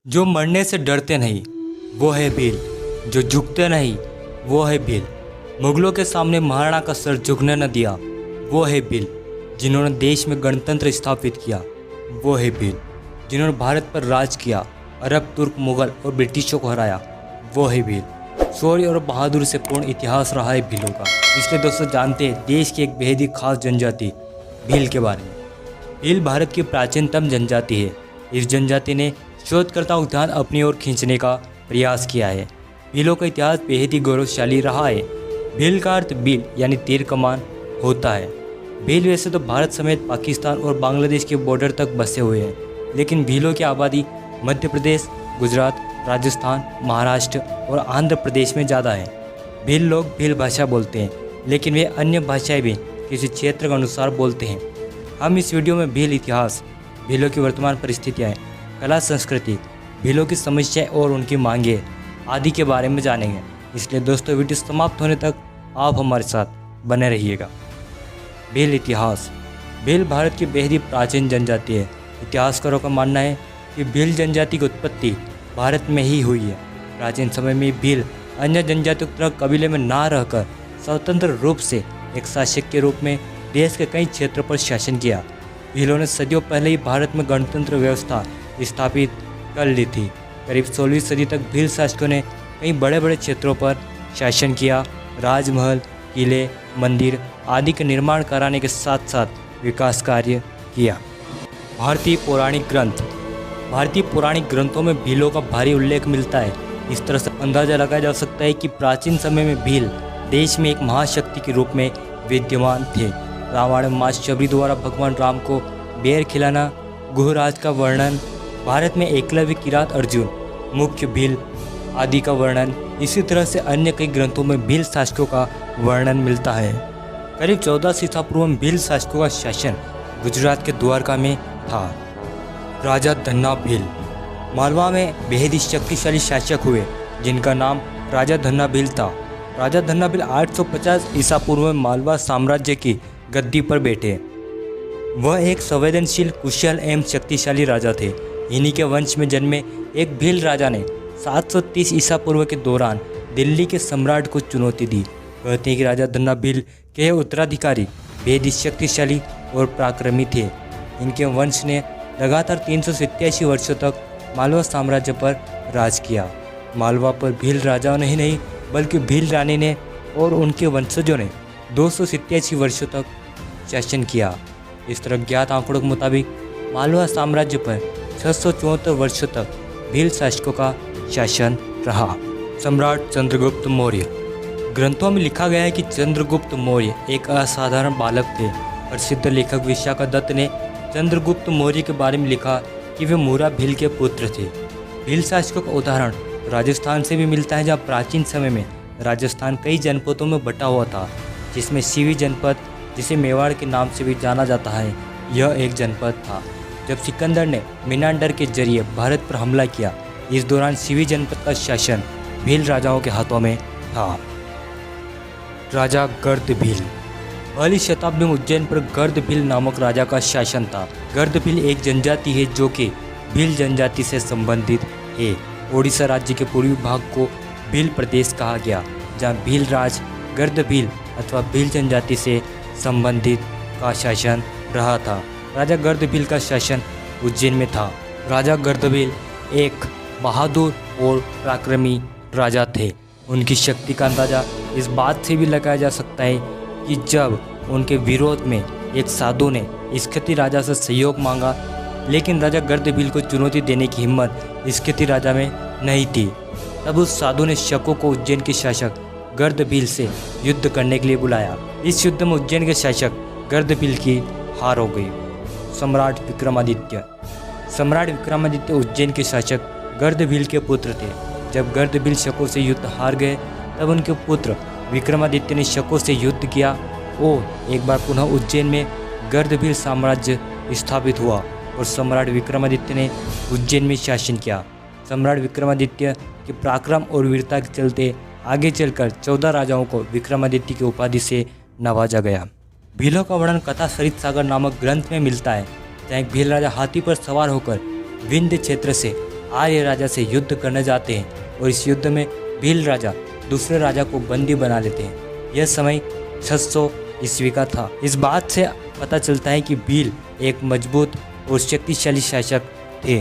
जो मरने से डरते नहीं वो है भील, जो झुकते नहीं वो है भील। मुगलों के सामने महाराणा का सर झुकने न दिया वो है भील। जिन्होंने देश में गणतंत्र स्थापित किया वो है भील। जिन्होंने भारत पर राज किया, अरब, तुर्क, मुगल और ब्रिटिशों को हराया वो है भील। शौर्य और बहादुरी से पूर्ण इतिहास रहा है भीलों का। इसलिए दोस्तों जानते हैं देश की एक बेहद ही खास जनजाति भील के बारे में। भील भारत की प्राचीनतम जनजाति है। इस जनजाति ने शोधकर्ताओं का ध्यान अपनी ओर खींचने का प्रयास किया है। भीलों का इतिहास बेहद ही गौरवशाली रहा है। भील का अर्थ भील यानी तीर कमान होता है। भील वैसे तो भारत समेत पाकिस्तान और बांग्लादेश के बॉर्डर तक बसे हुए हैं, लेकिन भीलों की आबादी मध्य प्रदेश, गुजरात, राजस्थान, महाराष्ट्र और आंध्र प्रदेश में ज़्यादा है। भील लोग भील भाषा बोलते हैं, लेकिन वे अन्य भाषाएं भी किसी क्षेत्र के अनुसार बोलते हैं। हम इस वीडियो में भील इतिहास, भीलों की वर्तमान परिस्थितियाँ, कला, संस्कृति, भीलों की समस्याएं और उनकी मांगें आदि के बारे में जानेंगे। इसलिए दोस्तों वीडियो समाप्त होने तक आप हमारे साथ बने रहिएगा। भील इतिहास। भील भारत की बेहद ही प्राचीन जनजाति है। इतिहासकारों का मानना है कि भील जनजाति की उत्पत्ति भारत में ही हुई है। प्राचीन समय में भील अन्य जनजातियों की तरह कबीले में ना रहकर स्वतंत्र रूप से एक शासक के रूप में देश के कई क्षेत्रों पर शासन किया। भीलों ने सदियों पहले ही भारत में गणतंत्र व्यवस्था स्थापित कर ली थी। करीब 16वीं सदी तक भील शासकों ने कई बड़े बड़े क्षेत्रों पर शासन किया। राजमहल, किले, मंदिर आदि के निर्माण कराने के साथ साथ विकास कार्य किया। भारतीय पौराणिक ग्रंथ। भारतीय पौराणिक ग्रंथों में भीलों का भारी उल्लेख मिलता है। इस तरह से अंदाजा लगाया जा सकता है कि प्राचीन समय में भील देश में एक महाशक्ति के रूप में विद्यमान थे। रावण में मां शबरी द्वारा भगवान राम को बेर खिलाना, गुहराज का वर्णन, भारत में एकलव्य, किरात अर्जुन, मुख्य भील आदि का वर्णन, इसी तरह से अन्य कई ग्रंथों में भील शासकों का वर्णन मिलता है। करीब 14 ईसा पूर्व में भील शासकों का शासन गुजरात के द्वारका में था। राजा धन्ना भील मालवा में बेहद ही शक्तिशाली शासक हुए, जिनका नाम राजा धन्ना भील था। राजा धन्ना भील 850 ईसा पूर्व में मालवा साम्राज्य की गद्दी पर बैठे। वह एक संवेदनशील, कुशल एवं शक्तिशाली राजा थे। इन्हीं के वंश में जन्मे एक भील राजा ने 730 ईसा पूर्व के दौरान दिल्ली के सम्राट को चुनौती दी। कहते हैं कि राजा धन्ना भील के उत्तराधिकारी बेहद ही शक्तिशाली और पराक्रमी थे। इनके वंश ने लगातार 387 वर्षों तक मालवा साम्राज्य पर राज किया। मालवा पर भील राजाओं ने ही नहीं बल्कि भील रानी ने और उनके वंशजों ने 287 वर्षों तक शासन किया। इस तरह ज्ञात आंकड़ों के मुताबिक मालवा साम्राज्य पर 674 वर्षों तक भील शासकों का शासन रहा। सम्राट चंद्रगुप्त मौर्य। ग्रंथों में लिखा गया है कि चंद्रगुप्त मौर्य एक असाधारण बालक थे। प्रसिद्ध लेखक विशाखा दत्त ने चंद्रगुप्त मौर्य के बारे में लिखा कि वे मूरा भील के पुत्र थे। भील शासकों का उदाहरण राजस्थान से भी मिलता है, जहाँ प्राचीन समय में राजस्थान कई जनपदों में बटा हुआ था, जिसमें सीवी जनपद, जिसे मेवाड़ के नाम से भी जाना जाता है, यह एक जनपद था। जब सिकंदर ने मिनांडर के जरिए भारत पर हमला किया, इस दौरान सीवी जनपद का शासन भील राजाओं के हाथों में था। राजा गर्द भील। पहली शताब्दी में उज्जैन पर गर्द भील नामक राजा का शासन था। गर्द भील एक जनजाति है जो कि भील जनजाति से संबंधित है। ओडिशा राज्य के पूर्वी भाग को भील प्रदेश कहा गया, जहाँ भील राज गर्द भील अथवा भील जनजाति से संबंधित का शासन रहा था। राजा गर्द भील का शासन उज्जैन में था। राजा गर्द भील एक बहादुर और पराक्रमी राजा थे। उनकी शक्ति का अंदाजा इस बात से भी लगाया जा सकता है कि जब उनके विरोध में एक साधु ने स्कंदी राजा से सहयोग मांगा, लेकिन राजा गर्द भील को चुनौती देने की हिम्मत स्कंदी राजा में नहीं थी। तब उस साधु ने शकों को उज्जैन के शासक गर्द भील से युद्ध करने के लिए बुलाया। इस युद्ध में उज्जैन के शासक गर्द भील की हार हो गई। सम्राट विक्रमादित्य। सम्राट विक्रमादित्य उज्जैन के शासक गर्द भील के पुत्र थे। जब गर्द भील शकों से युद्ध हार गए, तब उनके पुत्र विक्रमादित्य ने शकों से युद्ध किया और एक बार पुनः उज्जैन में गर्द भील साम्राज्य स्थापित हुआ और सम्राट विक्रमादित्य ने उज्जैन में शासन किया। सम्राट विक्रमादित्य के पराक्रम और वीरता के चलते आगे चलकर 14 राजाओं को विक्रमादित्य की उपाधि से नवाजा गया। भीलों का वर्णन कथा सरित सागर नामक ग्रंथ में मिलता है, जहाँ एक भील राजा हाथी पर सवार होकर विंध्य क्षेत्र से आर्य राजा से युद्ध करने जाते हैं और इस युद्ध में भील राजा दूसरे राजा को बंदी बना लेते हैं। यह समय 600 ईस्वी का था। इस बात से पता चलता है कि भील एक मजबूत और शक्तिशाली शासक थे।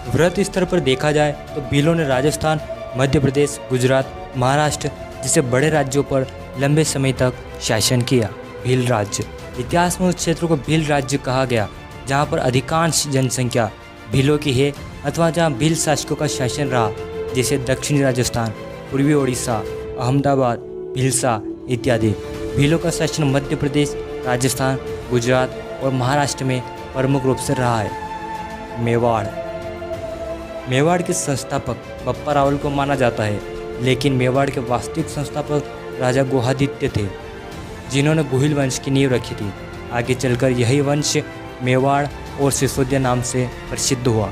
वृहत स्तर पर देखा जाए तो भीलों ने राजस्थान, मध्य प्रदेश, गुजरात, महाराष्ट्र जैसे बड़े राज्यों पर लंबे समय तक शासन किया। भील राज्य इतिहास में उस क्षेत्र को भील राज्य कहा गया जहाँ पर अधिकांश जनसंख्या भीलों की है अथवा जहाँ भील शासकों का शासन रहा, जैसे दक्षिणी राजस्थान, पूर्वी ओडिशा, अहमदाबाद, भीलसा इत्यादि। भीलों का शासन मध्य प्रदेश, राजस्थान, गुजरात और महाराष्ट्र में प्रमुख रूप से रहा है। मेवाड़ के संस्थापक बप्पा रावल को माना जाता है, लेकिन मेवाड़ के वास्तविक संस्थापक राजा गुहादित्य थे, जिन्होंने गुहिल वंश की नींव रखी थी। आगे चलकर यही वंश मेवाड़ और सिसोदिया नाम से प्रसिद्ध हुआ।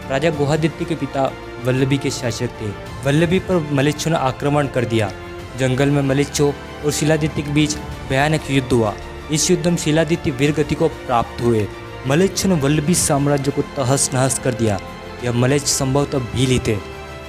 राजा गुहादित्य के पिता वल्लभी के शासक थे। वल्लभी पर मलेच्छों ने आक्रमण कर दिया। जंगल में मलेच्छों और शिलादित्य के बीच भयानक युद्ध हुआ। इस युद्ध में शिलादित्य वीरगति को प्राप्त हुए। मलेच्छों ने वल्लभी साम्राज्य को तहस नहस कर दिया। यह मलेच्छ संभवतः भील ही थे।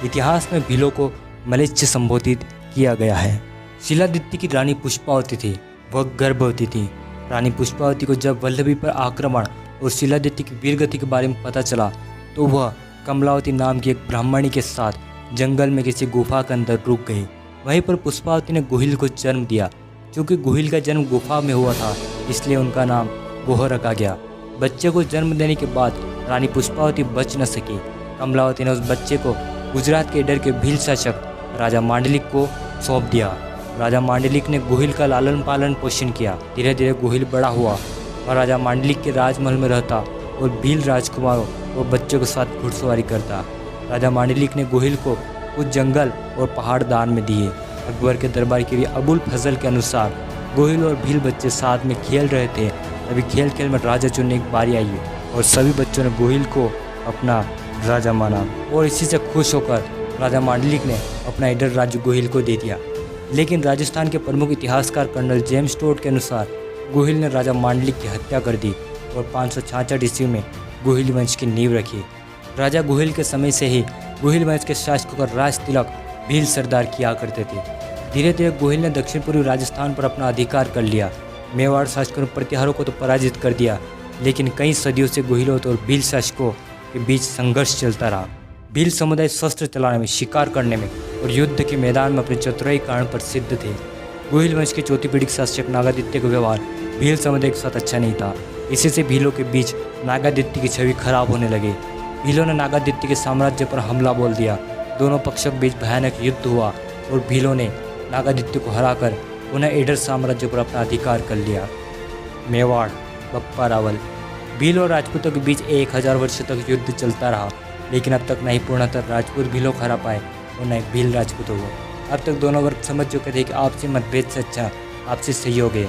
इतिहास में भीलों को मलेच्छ संबोधित किया गया है। शिलादित्य की रानी पुष्पावती थी, वह गर्भवती थी। रानी पुष्पावती को जब वल्लभी पर आक्रमण और शिलादित्य की वीरगति के बारे में पता चला तो वह कमलावती नाम की एक ब्राह्मणी के साथ जंगल में किसी गुफा के अंदर रुक गई। वहीं पर पुष्पावती ने गुहिल को जन्म दिया। क्योंकि गुहिल का जन्म गुफा में हुआ था, इसलिए उनका नाम गुह रखा गया। बच्चे को जन्म देने के बाद रानी पुष्पावती बच न सकी। कमलावती ने उस बच्चे को गुजरात के इडर के भील शासक राजा मांडलिक को सौंप दिया। राजा मांडलिक ने गुहिल का लालन पालन पोषण किया। धीरे धीरे गुहिल बड़ा हुआ और राजा मांडलिक के राजमहल में रहता और भील राजकुमारों और बच्चों के साथ घुड़सवारी करता। राजा मांडलिक ने गुहिल को कुछ जंगल और पहाड़ दान में दिए। अकबर के दरबार के लिए अबुल फजल के अनुसार गुहिल और भील बच्चे साथ में खेल रहे थे। अभी खेल खेल में राजा चुनने की बारी आई और सभी बच्चों ने गुहिल को अपना राजा माना और इसी से खुश होकर राजा मांडलिक ने अपना इडर राज्य गुहिल को दे दिया। लेकिन राजस्थान के प्रमुख इतिहासकार कर्नल जेम्स टोड के अनुसार गुहिल ने राजा मांडलिक की हत्या कर दी और 566 ईस्वी में गुहिल वंश की नींव रखी। राजा गुहिल के समय से ही गुहिल वंश के शासकों का राज तिलक भील सरदार किया करते थे। धीरे धीरे गुहिल ने दक्षिण पूर्वी राजस्थान पर अपना अधिकार कर लिया। मेवाड़ शासकों ने प्रतिहारों को तो पराजित कर दिया, लेकिन कई सदियों से गुहिलों और भील शासकों के बीच संघर्ष चलता रहा। भील समुदाय शस्त्र चलाने में, शिकार करने में और युद्ध के मैदान में अपने चतुराई कारण प्रसिद्ध थे। गुहिल वंश के चौथी पीढ़ी के शासक नागादित्य का व्यवहार भील समुदाय के साथ अच्छा नहीं था। इसी से भीलों के बीच नागादित्य की छवि खराब होने लगी। भीलों ने नागादित्य के साम्राज्य पर हमला बोल दिया। दोनों पक्षों के बीच भयानक युद्ध हुआ और भीलों ने नागादित्य को हराकर पुनः इडर साम्राज्य पर अपना अधिकार कर लिया। मेवाड़ बप्पा रावल। भील और राजपूतों के बीच 1000 वर्षों तक युद्ध चलता रहा, लेकिन अब तक नहीं पूर्णतः राजपूत भीलों को हरा पाए और न भील राजपूतों को। अब तक दोनों वर्ग समझ चुके थे कि आपसी मतभेद से अच्छा आपसी सहयोग है।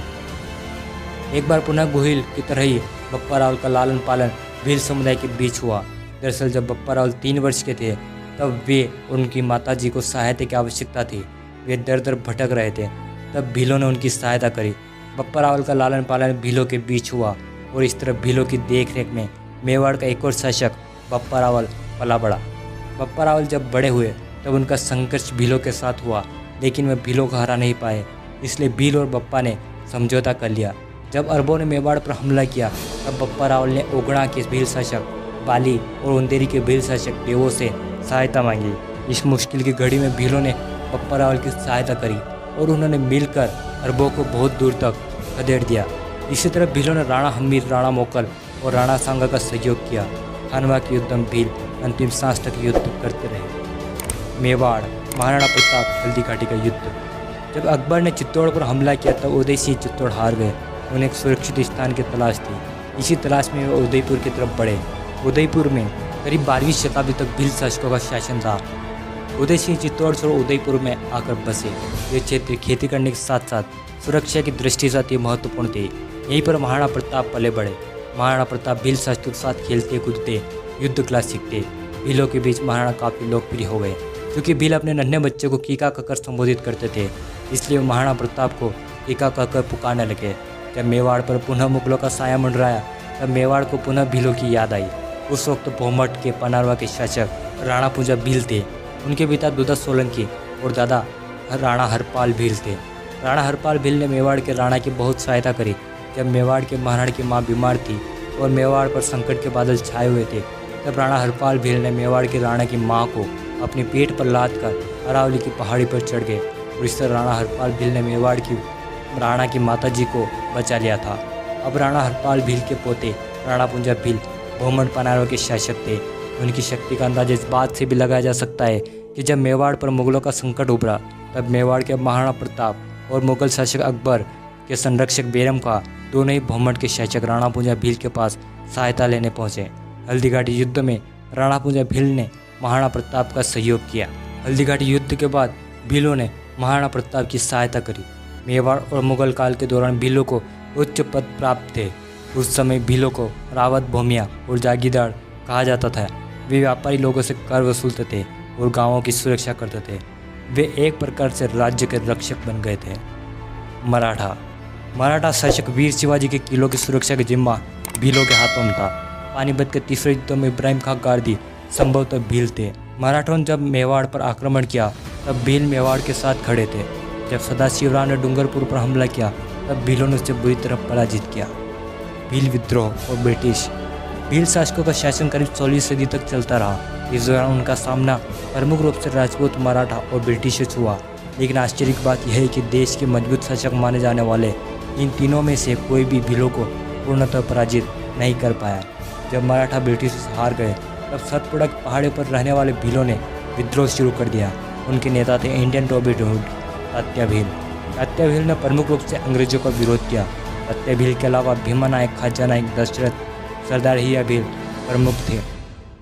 एक बार पुनः गुहिल की तरह ही बप्पा रावल का लालन पालन भील समुदाय के बीच हुआ। दरअसल जब बप्पा रावल 3 वर्ष के थे तब वे और उनकी माताजी को सहायता की आवश्यकता थी। वे दर दर भटक रहे थे, तब भीलों ने उनकी सहायता करी। बप्पा रावल का लालन पालन भीलों के बीच हुआ और इस तरह भीलों की देखरेख में मेवाड़ का एक और शासक बप्पा रावल पला बढ़ा। बप्पा रावल जब बड़े हुए तब उनका संघर्ष भीलों के साथ हुआ, लेकिन वे भीलों को हरा नहीं पाए। इसलिए भील और बप्पा ने समझौता कर लिया। जब अरबों ने मेवाड़ पर हमला किया तब बप्पा रावल ने ओगड़ा के भील शासक पाली और उंदेरी के भील शासक देवों से सहायता मांगी। इस मुश्किल की घड़ी में भीलों ने बप्पा रावल की सहायता करी और उन्होंने मिलकर अरबों को बहुत दूर तक खदेड़ दिया। इसी तरह भीलों ने राणा हमीर, राणा मोकल और राणा सांगा का सहयोग किया। खानवा के युद्ध में भील अंतिम सांस तक युद्ध करते रहे। मेवाड़ महाराणा प्रताप हल्दी घाटी का युद्ध। जब अकबर ने चित्तौड़ पर हमला किया तब उदय सिंह चित्तौड़ हार गए। उन्हें एक सुरक्षित स्थान की तलाश थी। इसी तलाश में वे उदयपुर की तरफ बढ़े। उदयपुर में करीब 12वीं शताब्दी तक भील शासकों का शासन था। उदय सिंह चित्तौड़ से उदयपुर में आकर बसे। ये क्षेत्र खेती करने के साथ साथ सुरक्षा की दृष्टि से अति महत्वपूर्ण थे। यहीं पर महाराणा प्रताप पले बढ़े। महाराणा प्रताप भील शासकों के साथ खेलते कूदते युद्ध कला सीखते। भीलों के बीच महाराणा काफ़ी लोकप्रिय हो गए। क्योंकि भील अपने नन्हे बच्चे को कीका कहकर संबोधित करते थे, इसलिए महाराणा प्रताप को कीका कहकर पुकारने लगे। जब मेवाड़ पर पुनः मुगलों का साया मंडराया तब मेवाड़ को पुनः भीलों की याद आई। उस वक्त भोमट के पनारवा के शासक राणा पूंजा भील थे। उनके पिता दुदत सोलंकी और दादा राणा हरपाल भील थे। राणा हरपाल भील ने मेवाड़ के राणा की बहुत सहायता करी। जब मेवाड़ के महाराणा की मां बीमार थी और मेवाड़ पर संकट के बादल छाए हुए थे, तब राणा हरपाल भील ने मेवाड़ के राणा की मां को अपने पेट पर लाद कर अरावली की पहाड़ी पर चढ़ गए और इस तरह राणा हरपाल भील ने मेवाड़ की राणा की माताजी को बचा लिया था। अब राणा हरपाल भील के पोते राणा पूंजा भील भोमट पनारवा के शासक थे। उनकी शक्ति का अंदाजा इस बात से भी लगाया जा सकता है कि जब मेवाड़ पर मुगलों का संकट उभरा, तब मेवाड़ के महाराणा प्रताप और मुगल शासक अकबर के संरक्षक बेरम खां दोनों ही भोमट के शासक राणा पूंजा भील के पास सहायता लेने पहुंचे। हल्दीघाटी युद्ध में राणा पूंजा भील ने महाराणा प्रताप का सहयोग किया। हल्दीघाटी युद्ध के बाद भीलों ने महाराणा प्रताप की सहायता करी। मेवाड़ और मुगल काल के दौरान भीलों को उच्च पद प्राप्त थे। उस समय भीलों को रावत, भूमिया और जागीरदार कहा जाता था। वे व्यापारी लोगों से कर वसूलते थे और गांवों की सुरक्षा करते थे। वे एक प्रकार से राज्य के रक्षक बन गए थे। मराठा शासक वीर शिवाजी के किलों की सुरक्षा का जिम्मा भीलों के हाथों में था। पानीपत के तीसरे युद्ध में इब्राहिम खां गारदी संभवतः भील थे। मराठों ने जब मेवाड़ पर आक्रमण किया, तब भील मेवाड़ के साथ खड़े थे। जब सदाशिवराव ने डूंगरपुर पर हमला किया, तब भीलों ने उसे बुरी तरह पराजित किया। भील विद्रोह और ब्रिटिश। भील शासकों का शासन करीब 16वीं सदी तक चलता रहा। इस दौरान उनका सामना प्रमुख रूप से राजपूत, मराठा और ब्रिटिश से हुआ। लेकिन आश्चर्य की बात यह है कि देश के मजबूत शासक माने जाने वाले इन तीनों में से कोई भी भीलों को पूर्णतः पराजित नहीं कर पाया। जब मराठा ब्रिटिश से हार गए, तब सतपुड़ा की पहाड़ी पर रहने वाले भीलों ने विद्रोह शुरू कर दिया। उनके नेता थे Indian robin hood Tatya Bhil. Tatya Bhil ने प्रमुख रूप से अंग्रेजों का विरोध किया। तात्या भील के अलावा भीमा नायक, खाजा नायक, दशरथ, सरदार हिया भील प्रमुख थे।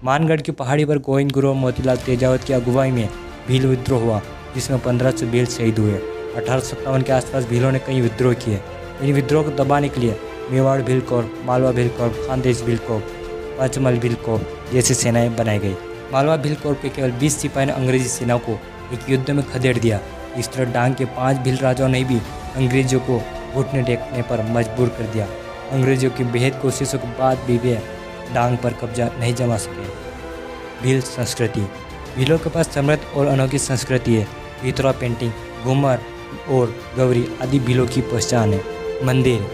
मानगढ़ की पहाड़ी पर गोविंद गुरु और मोतीलाल तेजावत की अगुवाई में भील विद्रोह हुआ, जिसमें 1500 भील शहीद हुए। 1857 के आसपास भीलों ने कई विद्रोह किए। इन विद्रोह को दबाने के लिए Mewar Bhil corps, Malwa Bhil corps, Khandesh Bhil corps, Pachmahal Bhil corps जैसी सेनाएं बनाई गई। मालवा भील कोर के केवल 20 सिपाही ने अंग्रेजी सेना को एक युद्ध में खदेड़ दिया। इस तरह डांग के 5 भील राजाओं ने भी अंग्रेजों को घुटने टेकने पर मजबूर कर दिया। अंग्रेजों की बेहद कोशिशों के बाद भी वे डांग पर कब्जा नहीं जमा सके। भील संस्कृति। भीलों के पास समृद्ध और अनोखी संस्कृति है। भितरवा पेंटिंग, घूमर और गौरी आदि भीलों की पहचान है। मंदिर।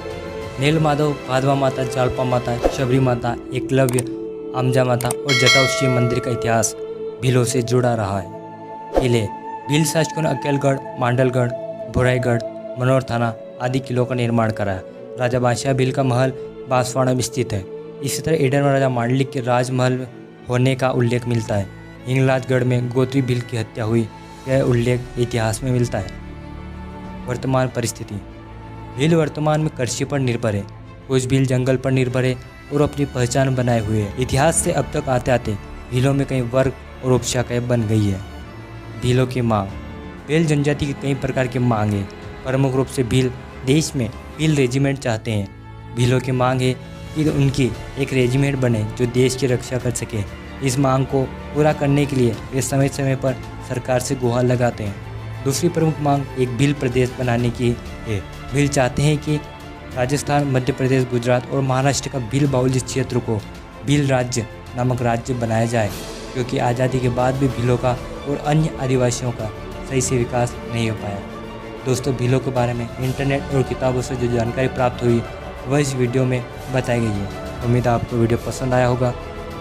नील माधव, भादवा माता, जालपा माता, शबरी माता, एकलव्य, आमजा माता और जटाऊ शिव मंदिर का इतिहास भीलों से जुड़ा रहा है। किले। भील शासकों ने अकेलगढ़, मांडलगढ़, भुराईगढ़, मनोर थाना आदि किलों का निर्माण कराया। राजा बादशाह भील का महल बांसवाड़ा में स्थित है। इसी तरह ईडर में राजा मांडलिक के राजमहल होने का उल्लेख मिलता है। हिंगलाजगढ़ में गोत्री भील की हत्या हुई, यह उल्लेख इतिहास में मिलता है। वर्तमान परिस्थिति। भील वर्तमान में कृषि पर निर्भर है। कुछ भील जंगल पर निर्भर है और अपनी पहचान बनाए हुए है। इतिहास से अब तक आते आते भीलों में कई वर्ग और उपशाखाएं बन गई है। भीलों की मांग। भील जनजाति की कई प्रकार की मांग है। प्रमुख रूप से भील देश में भील रेजिमेंट चाहते हैं। भीलों की मांग है कि उनकी एक रेजिमेंट बने जो देश की रक्षा कर सके। इस मांग को पूरा करने के लिए वे समय समय पर सरकार से गुहार लगाते हैं। दूसरी प्रमुख मांग एक भील प्रदेश बनाने की है। भील चाहते हैं कि राजस्थान, मध्य प्रदेश, गुजरात और महाराष्ट्र का भील बाहुल्य क्षेत्र को भील राज्य नामक राज्य बनाया जाए, क्योंकि आज़ादी के बाद भी भीलों का और अन्य आदिवासियों का सही से विकास नहीं हो पाया। दोस्तों, भीलों के बारे में इंटरनेट और किताबों से जो जानकारी प्राप्त हुई वह इस वीडियो में बताई गई है। उम्मीद है आपको वीडियो पसंद आया होगा।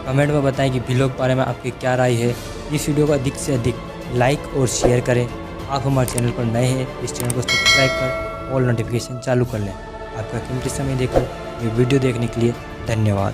कमेंट में बताएं कि भीलों के बारे में आपकी क्या राय है। इस वीडियो को अधिक से अधिक लाइक और शेयर करें। आप हमारे चैनल पर नए हैं, इस चैनल को सब्सक्राइब कर ऑल नोटिफिकेशन चालू कर लें। आपका कीमती समय देकर ये वीडियो देखने के लिए धन्यवाद।